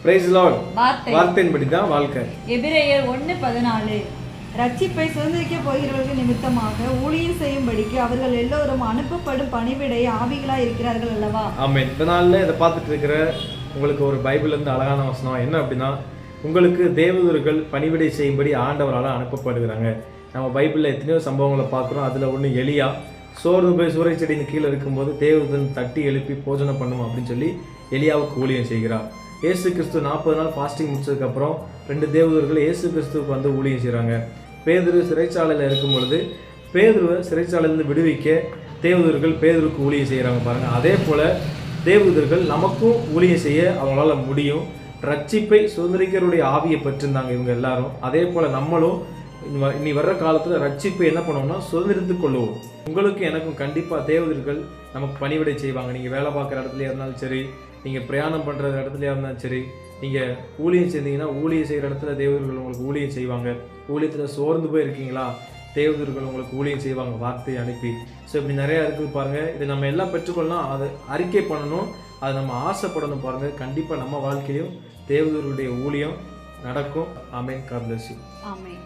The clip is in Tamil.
Price Lord. வார்த்தையின்படி தான் வாழ்க்கை. எபிரேயர் 1:14 ரட்சிப்பை சுதந்திரிக்க போகிறவர்கள் நிமித்தமாக ஊழியம் செய்யும்படிக்கு அவர்கள் எல்லோரும் அனுப்பப்படும் பணிவிடை ஆவிகளாய் இருக்கிறார்கள் அல்லவா. ஆமென். இந்த நாளில் இதை பார்த்துட்டு இருக்கிற உங்களுக்கு ஒரு பைபிள்லேருந்து அழகான வசனம் என்ன அப்படின்னா, உங்களுக்கு தேவதூர்கள் பணிவிடை செய்யும்படி ஆண்டவரால் அனுப்பப்படுகிறாங்க. நம்ம பைபிளில் எத்தனையோ சம்பவங்களை பார்க்குறோம். அதில் ஒன்று எலியா சோர்ந்து போய் சூறை செடியின் கீழே இருக்கும்போது தேவதூதன் தட்டி எழுப்பி போஜனம் பண்ணும் அப்படின்னு சொல்லி எலியாவுக்கு ஊழியம் செய்கிறார். இயேசு கிறிஸ்து 40 நாள் ஃபாஸ்டிங் முடிச்சதுக்கப்புறம் 2 தேவதூர்கள் இயேசு கிறிஸ்துவுக்கு வந்து ஊழியம் செய்கிறாங்க. பேதுரு சிறைச்சாலையில் இருக்கும் பொழுது பேதுருவை சிறைச்சாலையிலிருந்து விடுவிக்க தேவதூர்கள் பேதுருக்கு ஊழியம் செய்கிறாங்க பாருங்கள். அதே போல் தேவதூர்கள் நமக்கும் ஊழியம் செய்ய அவங்களால முடியும். ரட்சிப்பை சுதந்திரிக்கிறவருடைய ஆவியை பெற்றிருந்தாங்க இவங்க எல்லாரும். அதே போல் நம்மளும் இனி வர்ற காலத்தில் ரட்சிப்பை என்ன பண்ணுவோம்னா சுதந்திரித்து கொள்ளுவோம். உங்களுக்கு எனக்கும் கண்டிப்பாக தேவதூர்கள் நமக்கு பணிவிடை செய்வாங்க. நீங்கள் வேலை பார்க்குற இடத்துல இருந்தாலும் சரி, நீங்கள் பிரயாணம் பண்ணுற இடத்துல இருந்தாலும் சரி, நீங்கள் ஊழியம் செய்தீங்கன்னா ஊழியம் செய்கிற இடத்துல தேவதூர்கள் உங்களுக்கு ஊழியம் செய்வாங்க. ஊழியத்தில் சோர்ந்து போய் இருக்கீங்களா, தேவதூர்கள் உங்களுக்கு ஊழியம் செய்வாங்க வார்த்தையை அனுப்பி. ஸோ இப்படி நிறையா இருக்குது பாருங்கள். இதை நம்ம எல்லாம் பெற்றுக்கொள்ளலாம், அதை அறிக்கை பண்ணணும், அதை நம்ம ஆசைப்படணும் பாருங்கள். கண்டிப்பாக நம்ம வாழ்க்கையிலும் தேவதூர்களுடைய ஊழியம் நடக்கும். Amen. God bless you. Amen.